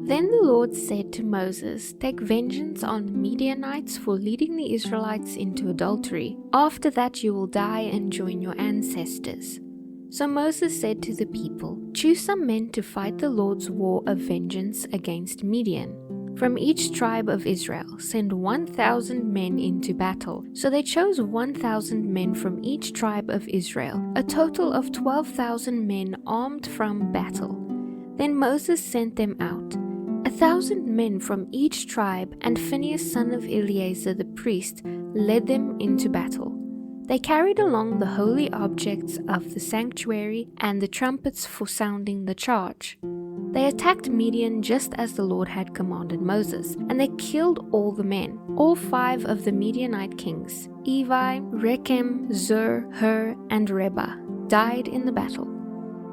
Then the Lord said to Moses, "Take vengeance on the Midianites for leading the Israelites into adultery. After that you will die and join your ancestors." So Moses said to the people, "Choose some men to fight the Lord's war of vengeance against Midian. From each tribe of Israel, send 1,000 men into battle." So they chose 1,000 men from each tribe of Israel, a total of 12,000 men armed from battle. Then Moses sent them out, 1,000 men from each tribe, and Phinehas son of Eleazar the priest led them into battle. They carried along the holy objects of the sanctuary and the trumpets for sounding the charge. They attacked Midian just as the Lord had commanded Moses, and they killed all the men. All 5 of the Midianite kings, Evi, Rechem, Zur, Hur, and Reba, died in the battle.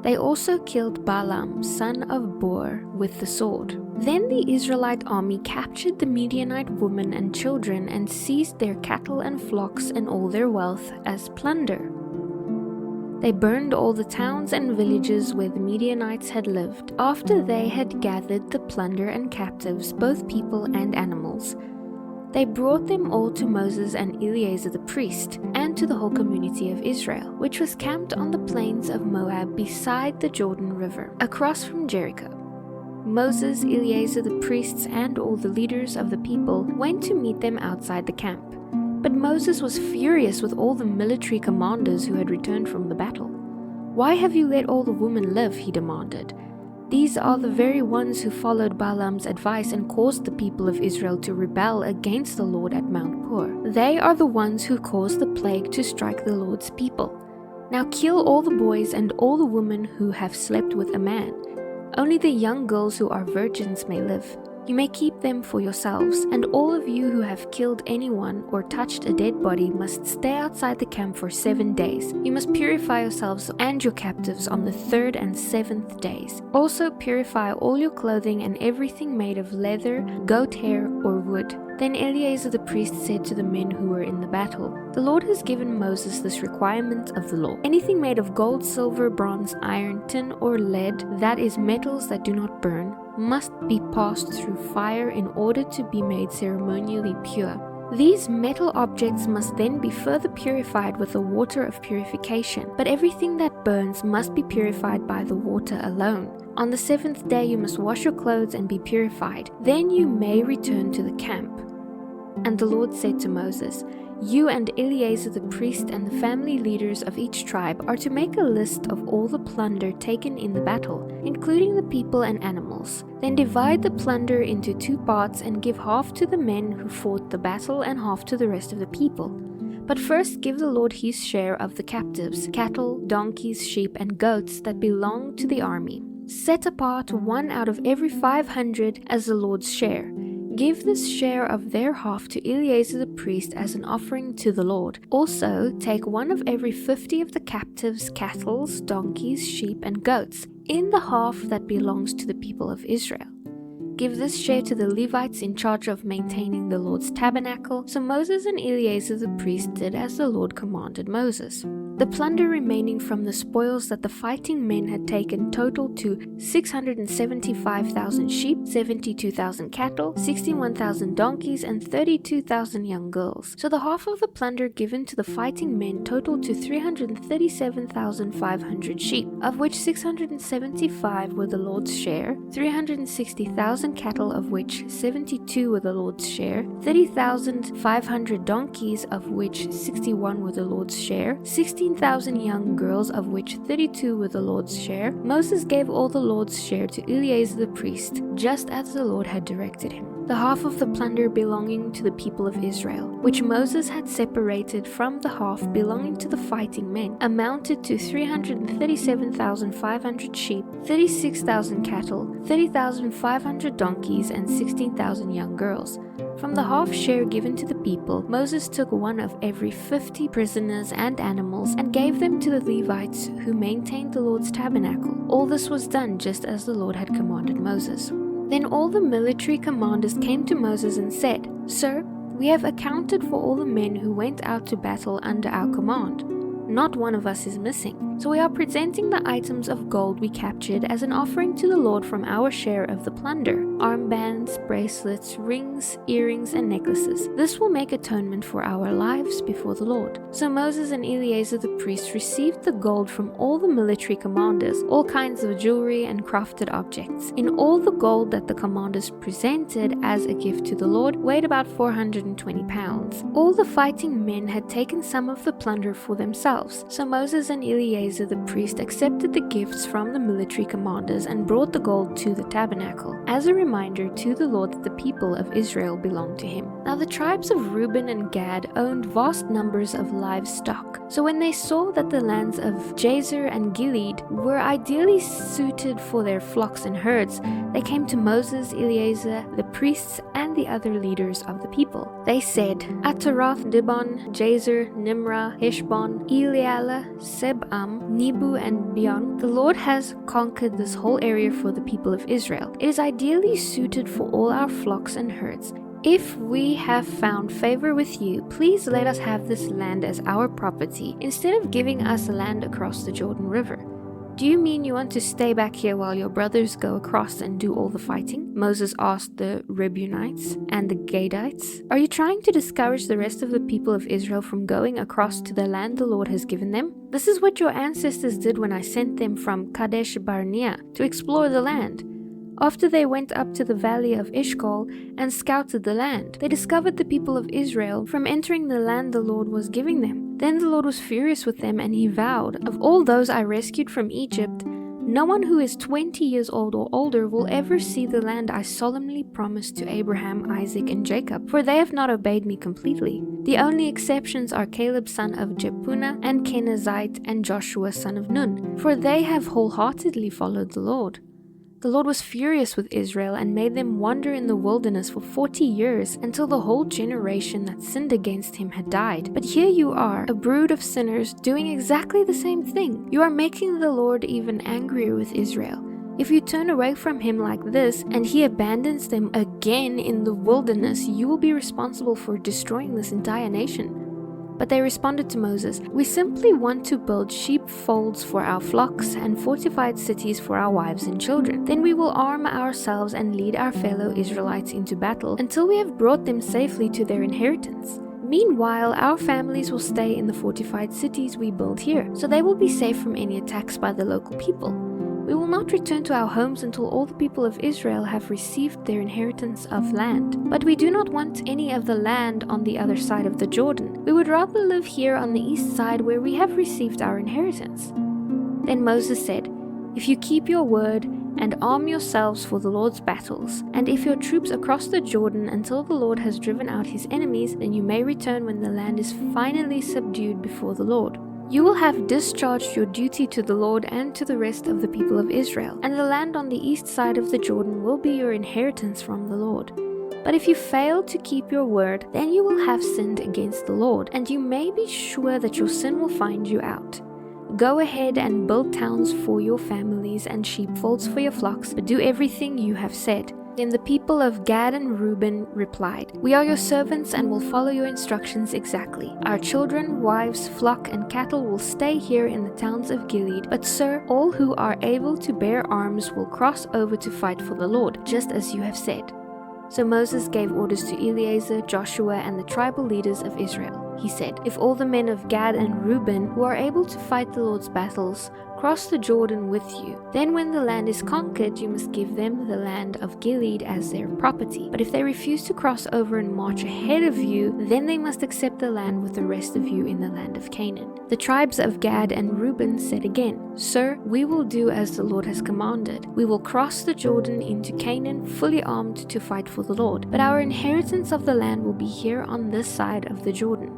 They also killed Balaam, son of Beor, with the sword. Then the Israelite army captured the Midianite women and children and seized their cattle and flocks and all their wealth as plunder. They burned all the towns and villages where the Midianites had lived, after they had gathered the plunder and captives, both people and animals. They brought them all to Moses and Eleazar the priest, and to the whole community of Israel, which was camped on the plains of Moab beside the Jordan River, across from Jericho. Moses, Eleazar the priests, and all the leaders of the people went to meet them outside the camp. But Moses was furious with all the military commanders who had returned from the battle. "Why have you let all the women live?" he demanded. "These are the very ones who followed Balaam's advice and caused the people of Israel to rebel against the Lord at Mount Hor. They are the ones who caused the plague to strike the Lord's people. Now kill all the boys and all the women who have slept with a man. Only the young girls who are virgins may live. You may keep them for yourselves, and all of you who have killed anyone or touched a dead body must stay outside the camp for 7 days. You must purify yourselves and your captives on the 3rd and 7th days. Also purify all your clothing and everything made of leather, goat hair, or wood." Then Eleazar the priest said to the men who were in the battle, "The Lord has given Moses this requirement of the law. Anything made of gold, silver, bronze, iron, tin, or lead, that is metals that do not burn, must be passed through fire in order to be made ceremonially pure. These metal objects must then be further purified with the water of purification, but everything that burns must be purified by the water alone. On the 7th day you must wash your clothes and be purified. Then you may return to the camp." And the Lord said to Moses, "You and Eleazar the priest and the family leaders of each tribe are to make a list of all the plunder taken in the battle, including the people and animals. Then divide the plunder into 2 parts and give half to the men who fought the battle and half to the rest of the people. But first give the Lord his share of the captives, cattle, donkeys, sheep, and goats that belong to the army. Set apart 1 out of every 500 as the Lord's share. Give this share of their half to Eleazar the priest as an offering to the Lord. Also, take 1 of every 50 of the captives' cattle, donkeys, sheep, and goats, in the half that belongs to the people of Israel. Give this share to the Levites in charge of maintaining the Lord's tabernacle." So Moses and Eleazar the priest did as the Lord commanded Moses. The plunder remaining from the spoils that the fighting men had taken totaled to 675,000 sheep, 72,000 cattle, 61,000 donkeys, and 32,000 young girls. So the half of the plunder given to the fighting men totaled to 337,500 sheep, of which 675 were the Lord's share, 360,000 cattle, of which 72 were the Lord's share, 30,500 donkeys, of which 61 were the Lord's share, 16,000 young girls, of which 32 were the Lord's share. Moses gave all the Lord's share to Eleazar the priest, just as the Lord had directed him. The half of the plunder belonging to the people of Israel, which Moses had separated from the half belonging to the fighting men, amounted to 337,500 sheep, 36,000 cattle, 30,500 donkeys, and 16,000 young girls. From the half share given to the people, Moses took 1 of every 50 prisoners and animals and gave them to the Levites who maintained the Lord's tabernacle. All this was done just as the Lord had commanded Moses. Then all the military commanders came to Moses and said, "Sir, we have accounted for all the men who went out to battle under our command. Not one of us is missing. So we are presenting the items of gold we captured as an offering to the Lord from our share of the plunder: armbands, bracelets, rings, earrings, and necklaces. This will make atonement for our lives before the Lord. So Moses and Eleazar the priest received the gold from all the military commanders, all kinds of jewelry and crafted objects. In all, the gold that the commanders presented as a gift to the Lord weighed about 420 pounds. All the fighting men had taken some of the plunder for themselves. So Moses and Eleazar the priest accepted the gifts from the military commanders and brought the gold to the tabernacle, as a reminder to the Lord that the people of Israel belonged to him. Now the tribes of Reuben and Gad owned vast numbers of livestock. So when they saw that the lands of Jazer and Gilead were ideally suited for their flocks and herds, they came to Moses, Eleazar, the priests, and the other leaders of the people. They said, Ataroth, Dibon, Jazer, Nimrah, Heshbon, Elealeh, Sebam, Nebu, and Beon, the Lord has conquered this whole area for the people of Israel. It is ideally suited for all our flocks and herds. If we have found favor with you, please let us have this land as our property, instead of giving us land across the Jordan River. Do you mean you want to stay back here while your brothers go across and do all the fighting? Moses asked the Reubenites and the Gadites. Are you trying to discourage the rest of the people of Israel from going across to the land the Lord has given them? This is what your ancestors did when I sent them from Kadesh Barnea to explore the land. After they went up to the valley of Eshcol and scouted the land, they discovered the people of Israel from entering the land the Lord was giving them. Then the Lord was furious with them, and he vowed, "Of all those I rescued from Egypt, no one who is 20 years old or older will ever see the land I solemnly promised to Abraham, Isaac, and Jacob, for they have not obeyed me completely. The only exceptions are Caleb son of Jephunneh and Kenizzite and Joshua son of Nun, for they have wholeheartedly followed the Lord." The Lord was furious with Israel and made them wander in the wilderness for 40 years until the whole generation that sinned against him had died. But here you are, a brood of sinners, doing exactly the same thing. You are making the Lord even angrier with Israel. If you turn away from him like this and he abandons them again in the wilderness, you will be responsible for destroying this entire nation. But they responded to Moses, "We simply want to build sheepfolds for our flocks and fortified cities for our wives and children. Then we will arm ourselves and lead our fellow Israelites into battle until we have brought them safely to their inheritance. Meanwhile, our families will stay in the fortified cities we build here, so they will be safe from any attacks by the local people. We will not return to our homes until all the people of Israel have received their inheritance of land. But we do not want any of the land on the other side of the Jordan. We would rather live here on the east side where we have received our inheritance." Then Moses said, "If you keep your word and arm yourselves for the Lord's battles, and if your troops across the Jordan until the Lord has driven out his enemies, then you may return when the land is finally subdued before the Lord. You will have discharged your duty to the Lord and to the rest of the people of Israel, and the land on the east side of the Jordan will be your inheritance from the Lord. But if you fail to keep your word, then you will have sinned against the Lord, and you may be sure that your sin will find you out. Go ahead and build towns for your families and sheepfolds for your flocks, but do everything you have said." Then the people of Gad and Reuben replied, "We are your servants and will follow your instructions exactly. Our children, wives, flock, and cattle will stay here in the towns of Gilead. But sir, all who are able to bear arms will cross over to fight for the Lord, just as you have said." So Moses gave orders to Eleazar, Joshua, and the tribal leaders of Israel. He said, "If all the men of Gad and Reuben who are able to fight the Lord's battles cross the Jordan with you, then when the land is conquered, you must give them the land of Gilead as their property. But if they refuse to cross over and march ahead of you, then they must accept the land with the rest of you in the land of Canaan." The tribes of Gad and Reuben said again, "Sir, we will do as the Lord has commanded. We will cross the Jordan into Canaan fully armed to fight for the Lord. But our inheritance of the land will be here on this side of the Jordan."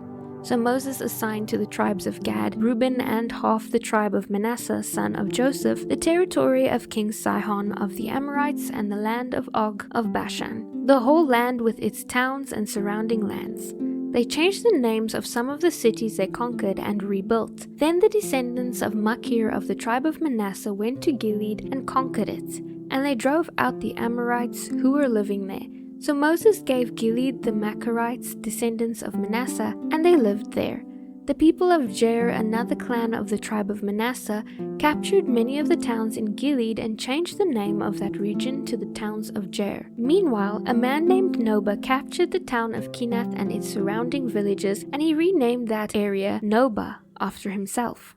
So Moses assigned to the tribes of Gad, Reuben, and half the tribe of Manasseh, son of Joseph, the territory of King Sihon of the Amorites and the land of Og of Bashan, the whole land with its towns and surrounding lands. They changed the names of some of the cities they conquered and rebuilt. Then the descendants of Machir of the tribe of Manasseh went to Gilead and conquered it, and they drove out the Amorites who were living there. So Moses gave Gilead the Machirites, descendants of Manasseh, and they lived there. The people of Jair, another clan of the tribe of Manasseh, captured many of the towns in Gilead and changed the name of that region to the towns of Jair. Meanwhile, a man named Noba captured the town of Kenath and its surrounding villages, and he renamed that area Noba after himself.